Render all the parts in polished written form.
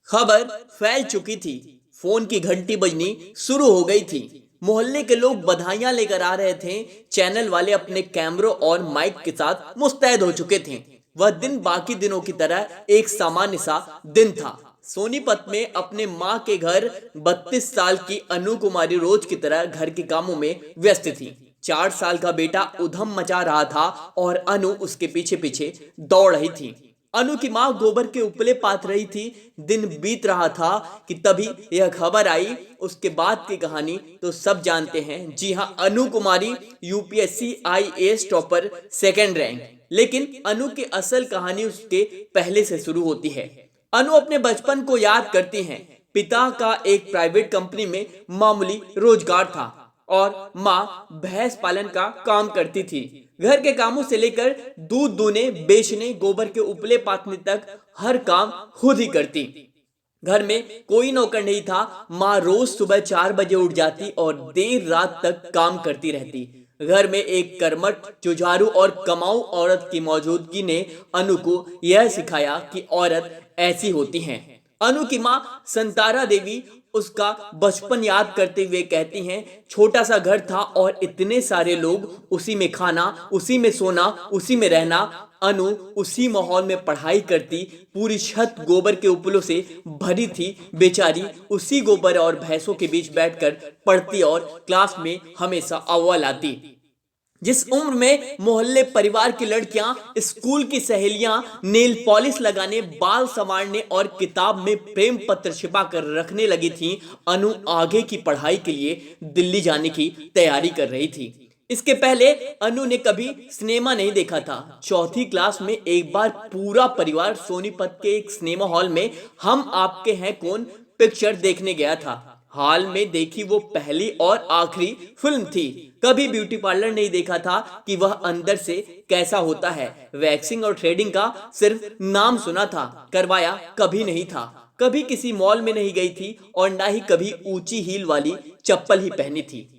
खबर फैल चुकी थी। फोन की घंटी बजनी शुरू हो गई थी। मोहल्ले के लोग बधाइयां लेकर आ रहे थे। चैनल वाले अपने कैमरों और माइक के साथ मुस्तैद हो चुके थे। वह दिन बाकी दिनों की तरह एक सामान्य सा दिन था। सोनीपत में अपने माँ के घर 32 साल की अनु कुमारी रोज की तरह घर के कामों में व्यस्त थी। 4 साल का बेटा उधम मचा रहा था और अनु उसके पीछे पीछे दौड़ रही थी। अनु की मां गोबर के उपले पाथ रही थी। दिन बीत रहा था कि तभी यह खबर आई। उसके बाद की कहानी तो सब जानते हैं। जी हां, Anu Kumari UPSC IAS topper, second rank. लेकिन अनु की असल कहानी उसके पहले से शुरू होती है। अनु अपने बचपन को याद करती हैं। पिता का एक प्राइवेट कंपनी में मामूली रोजगार था और माँ भैंस पालन का काम करती थी। घर के कामों से लेकर दूध दूने, बेचने, गोबर के उपले पाथने तक हर काम खुद ही करती। घर में कोई नौकर नहीं था। माँ रोज सुबह 4 बजे उठ जाती और देर रात तक काम करती रहती। घर में एक कर्मठ, जुझारू और कमाऊ औरत की मौजूदगी ने अनु को यह सिखाया कि औरत ऐसी होती हैं। अनु की माँ संतारा देवी उसका बचपन याद करते हुए कहती हैं, छोटा सा घर था और इतने सारे लोग, उसी में खाना, उसी में सोना, उसी में रहना। अनु उसी माहौल में पढ़ाई करती। पूरी छत गोबर के उपलों से भरी थी। बेचारी उसी गोबर और भैंसों के बीच बैठकर पढ़ती और क्लास में हमेशा अव्वल आती। जिस उम्र में मोहल्ले परिवार की लड़कियां, स्कूल की सहेलियां नेल पॉलिश लगाने, बाल संवारने और किताब में प्रेम पत्र छिपा कर रखने लगी थीं, अनु आगे की पढ़ाई के लिए दिल्ली जाने की तैयारी कर रही थी। इसके पहले अनु ने कभी सिनेमा नहीं देखा था। चौथी क्लास में एक बार पूरा परिवार सोनीपत के एक सिनेमा हॉल में हम आपके हैं कौन पिक्चर देखने गया था। हाल में देखी वो पहली और आखिरी फिल्म थी। कभी ब्यूटी पार्लर नहीं देखा था कि वह अंदर से कैसा होता है। वैक्सिंग और थ्रेडिंग का सिर्फ नाम सुना था, करवाया कभी नहीं था। कभी किसी मॉल में नहीं गई थी और ना ही कभी ऊंची हील वाली चप्पल ही पहनी थी।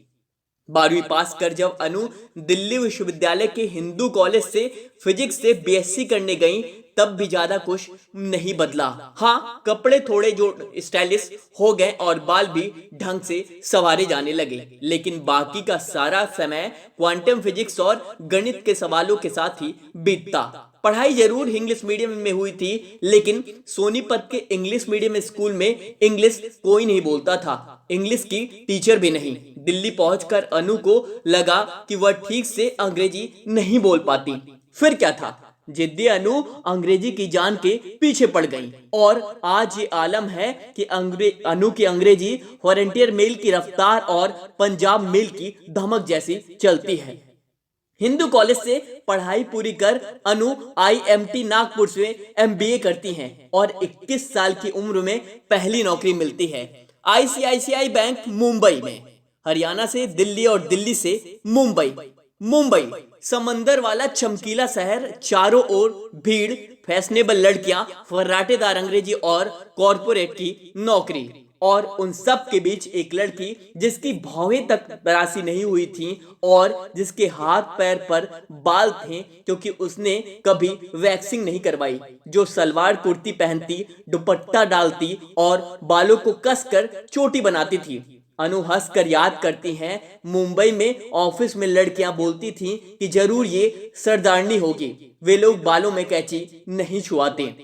12वीं पास कर जब अनु दिल्ली विश्वविद्यालय के हिंदू कॉलेज से फिजिक्स से बीएससी करने गई, तब भी ज्यादा कुछ नहीं बदला। हाँ, कपड़े थोड़े जो स्टाइलिश हो गए और बाल भी ढंग से संवारे जाने लगे, लेकिन बाकी का सारा समय क्वांटम फिजिक्स और गणित के सवालों के साथ ही बीतता। पढ़ाई जरूर इंग्लिश मीडियम में हुई थी, लेकिन सोनीपत के इंग्लिश मीडियम स्कूल में इंग्लिश कोई नहीं बोलता था, इंग्लिश की टीचर भी नहीं। दिल्ली पहुंचकर अनु को लगा कि वह ठीक से अंग्रेजी नहीं बोल पाती। फिर क्या था, जिद्दी अनु अंग्रेजी की जान के पीछे पड़ गई और आज ये आलम है कि अनु की अंग्रेजी वॉलंटियर मेल की रफ्तार और पंजाब मेल की धमक जैसी चलती है। हिंदू कॉलेज से पढ़ाई पूरी कर अनु आईएमटी नागपुर से एमबीए करती हैं और 21 साल की उम्र में पहली नौकरी मिलती है आईसीआईसीआई बैंक मुंबई में। हरियाणा से दिल्ली और दिल्ली से मुंबई। मुंबई समंदर वाला चमकीला शहर, चारों ओर भीड़, फैशनेबल लड़कियां, फर्राटेदार अंग्रेजी और कॉरपोरेट की नौकरी, और उन सब के बीच एक लड़की जिसकी भौहें तक तराशी नहीं हुई थी और जिसके हाथ पैर पर बाल थे क्योंकि उसने कभी वैक्सिंग नहीं करवाई, जो सलवार कुर्ती पहनती, दुपट्टा डालती और बालों को कसकर चोटी बनाती थी। अनु हंस कर याद करती हैं, मुंबई में ऑफिस में लड़कियां बोलती थीं कि जरूर ये सरदारनी होगी, वे लोग बालों में कैंची नहीं छुआते।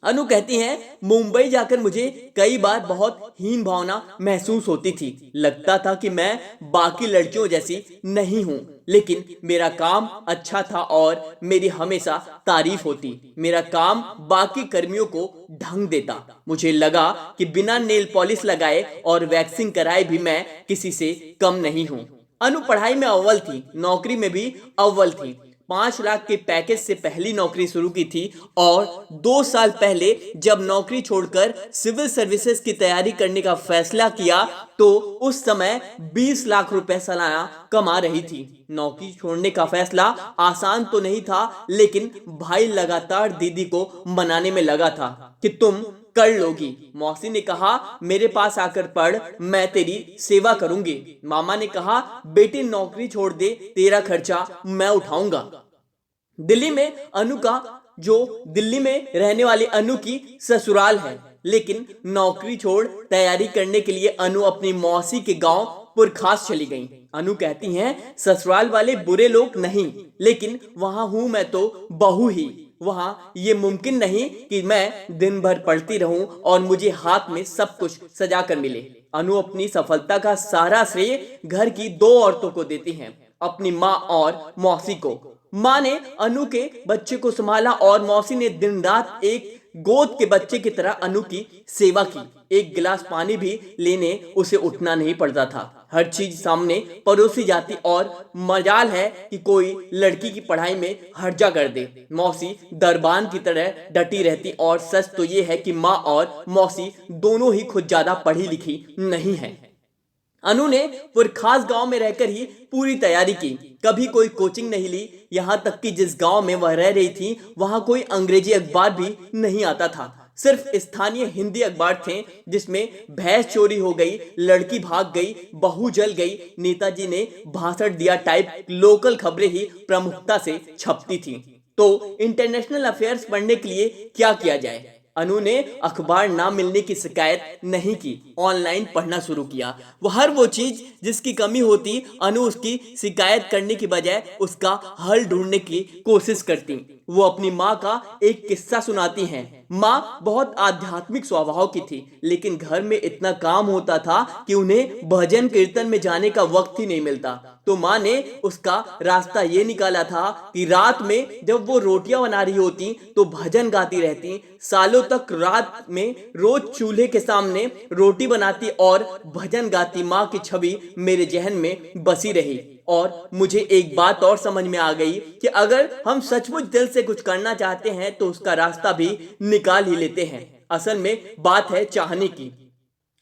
अनु कहती हैं, मुंबई जाकर मुझे कई बार बहुत हीन भावना महसूस होती थी। लगता था कि मैं बाकी लड़कियों जैसी नहीं हूँ, लेकिन मेरा काम अच्छा था और मेरी हमेशा तारीफ होती। मेरा काम बाकी कर्मियों को ढंग देता। मुझे लगा कि बिना नेल पॉलिश लगाए और वैक्सिंग कराए भी मैं किसी से कम नहीं हूँ। अनु पढ़ाई में अव्वल थी, नौकरी में भी अव्वल थी। 5 लाख के पैकेज से पहली नौकरी शुरू की थी और 2 साल पहले जब नौकरी छोड़कर सिविल सर्विसेज की तैयारी करने का फैसला किया तो उस समय 20 लाख रुपए सालाना कमा रही थी। नौकरी छोड़ने का फैसला आसान तो नहीं था, लेकिन भाई लगातार दीदी को मनाने में लगा था कि तुम कर लोगी। मौसी ने कहा, मेरे पास आकर पढ़, मैं तेरी सेवा करूंगी। मामा ने कहा, बेटी नौकरी छोड़ दे, तेरा खर्चा मैं उठाऊंगा। दिल्ली में रहने वाली अनु की ससुराल है। लेकिन नौकरी छोड़ तैयारी करने के लिए अनु अपनी मौसी के गांव पुरखास चली गई। अनु कहती हैं, ससुराल वाले बुरे लोग नहीं, लेकिन वहां हूं मैं तो बहू ही। वहां ये मुमकिन नहीं कि मैं दिन भर पढ़ती रहूं और मुझे हाथ में सब कुछ सजा कर मिले। अनु अपनी सफलता का सारा श्रेय घर की दो औरतों को देती हैं, अपनी माँ और मौसी को। माँ ने अनु के बच्चे को संभाला और मौसी ने दिन रात एक गोद के बच्चे की तरह अनु की सेवा की। एक गिलास पानी भी लेने उसे उठना नहीं पड़ता था। हर चीज सामने परोसी जाती और मजाल है कि कोई लड़की की पढ़ाई में हर्जा कर दे। मौसी दरबान की तरह डटी रहती और सच तो ये है कि माँ और मौसी दोनों ही खुद ज्यादा पढ़ी लिखी नहीं है। अनु ने पुरखास गांव में रहकर ही पूरी तैयारी की, कभी कोई कोचिंग नहीं ली। यहाँ तक कि जिस गांव में वह रह रही थी वहां कोई अंग्रेजी अखबार भी नहीं आता था। सिर्फ स्थानीय हिंदी अखबार थे जिसमें भैंस चोरी हो गई, लड़की भाग गई, बहू जल गई, नेताजी ने भाषण दिया टाइप लोकल खबरें ही प्रमुखता से छपती थी। तो इंटरनेशनल अफेयर्स पढ़ने के लिए क्या किया जाए? अनु ने अखबार ना मिलने की शिकायत नहीं की, ऑनलाइन पढ़ना शुरू किया। हर वो चीज जिसकी कमी होती, अनु उसकी शिकायत करने की बजाय उसका हल ढूंढने की कोशिश करती। वो अपनी माँ का एक किस्सा सुनाती हैं। माँ बहुत आध्यात्मिक स्वभाव की थी, लेकिन घर में इतना काम होता था कि उन्हें भजन कीर्तन में जाने का वक्त ही नहीं मिलता। तो माँ ने उसका रास्ता ये निकाला था कि रात में जब वो रोटियां बना रही होती तो भजन गाती रहती। सालों तक रात में रोज चूल्हे के सामने रोटी बनाती और भजन गाती। माँ की छवि मेरे जहन में बसी रही और मुझे एक बात और समझ में आ गई कि अगर हम सचमुच दिल से कुछ करना चाहते हैं तो उसका रास्ता भी निकाल ही लेते हैं। असल में बात है चाहने की।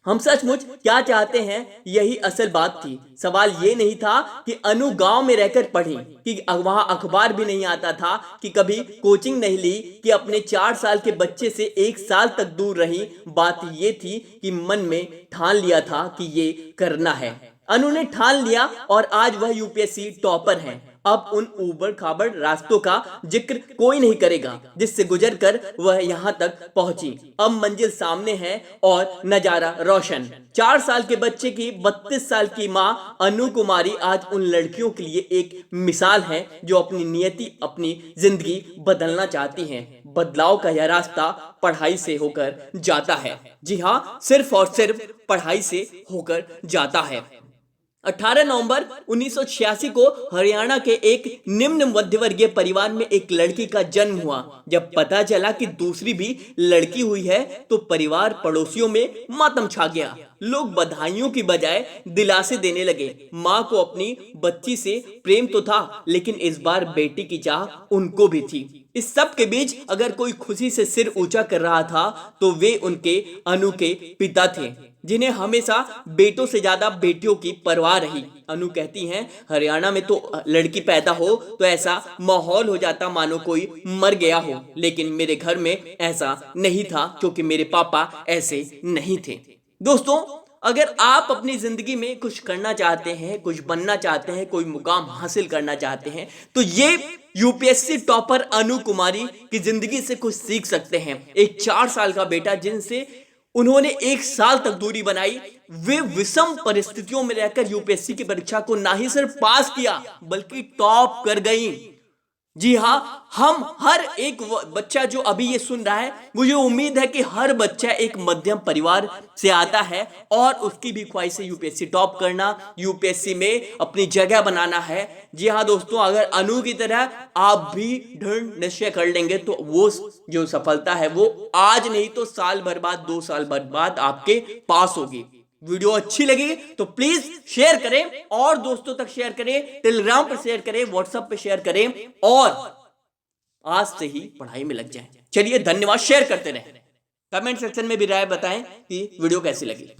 हम सचमुच क्या चाहते हैं, यही असल बात थी। सवाल ये नहीं था कि अनु गांव में रहकर पढ़ी, कि वहां अखबार भी नहीं आता था, कि कभी कोचिंग नहीं ली, कि अपने 4 साल के बच्चे से 1 साल तक दूर रही। बात ये थी कि मन में ठान लिया था कि ये करना है। अनु ने ठान लिया और आज वह यूपीएससी टॉपर है। अब उन ऊबड़ खाबड़ रास्तों का जिक्र कोई नहीं करेगा जिससे गुजरकर वह यहाँ तक पहुंची। अब मंजिल सामने है और नजारा रोशन। 4 साल के बच्चे की 32 साल की माँ अनु कुमारी आज उन लड़कियों के लिए एक मिसाल है जो अपनी नियति, अपनी जिंदगी बदलना चाहती हैं। बदलाव का यह रास्ता पढ़ाई से होकर जाता है। जी हाँ, सिर्फ और सिर्फ पढ़ाई से होकर जाता है। 18 नवंबर 1986 को हरियाणा के एक निम्न मध्यवर्गीय परिवार में एक लड़की का जन्म हुआ। जब पता चला कि दूसरी भी लड़की हुई है तो परिवार पड़ोसियों में मातम छा गया। लोग बधाइयों की बजाय दिलासे देने लगे। माँ को अपनी बच्ची से प्रेम तो था, लेकिन इस बार बेटी की चाह उनको भी थी। इस सब के बीच अगर कोई खुशी से सिर ऊंचा कर रहा था तो वे उनके अनु के पिता थे, जिन्हें हमेशा बेटों से ज्यादा बेटियों की परवाह रही। अनु कहती हैं, हरियाणा में तो लड़की पैदा हो तो ऐसा माहौल हो जाता मानो कोई मर गया हो, लेकिन मेरे घर में ऐसा नहीं था क्योंकि मेरे पापा ऐसे नहीं थे। दोस्तों, अगर आप अपनी जिंदगी में कुछ करना चाहते हैं, कुछ बनना चाहते हैं, कोई मुकाम हासिल करना चाहते हैं, तो ये यूपीएससी टॉपर अनु कुमारी की जिंदगी से कुछ सीख सकते हैं। एक 4 साल का बेटा जिनसे उन्होंने 1 साल तक दूरी बनाई, वे विषम परिस्थितियों में रहकर यूपीएससी की परीक्षा को ना ही सिर्फ पास किया बल्कि टॉप कर गई। जी हाँ, हम हर एक बच्चा जो अभी ये सुन रहा है, मुझे उम्मीद है कि हर बच्चा एक मध्यम परिवार से आता है और उसकी भी ख्वाहिश है यूपीएससी टॉप करना, यूपीएससी में अपनी जगह बनाना है। जी हाँ दोस्तों, अगर अनु की तरह आप भी दृढ़ निश्चय कर लेंगे तो वो जो सफलता है वो आज नहीं तो साल भर बाद, 2 साल भर बाद आपके पास होगी। वीडियो अच्छी लगी तो प्लीज शेयर करें और दोस्तों तक शेयर करें, टेलीग्राम पर शेयर करें, व्हाट्सएप पे शेयर करें और आज से ही पढ़ाई में लग जाएं। चलिए, धन्यवाद। शेयर करते रहें। कमेंट सेक्शन में भी राय बताएं कि वीडियो कैसी लगी।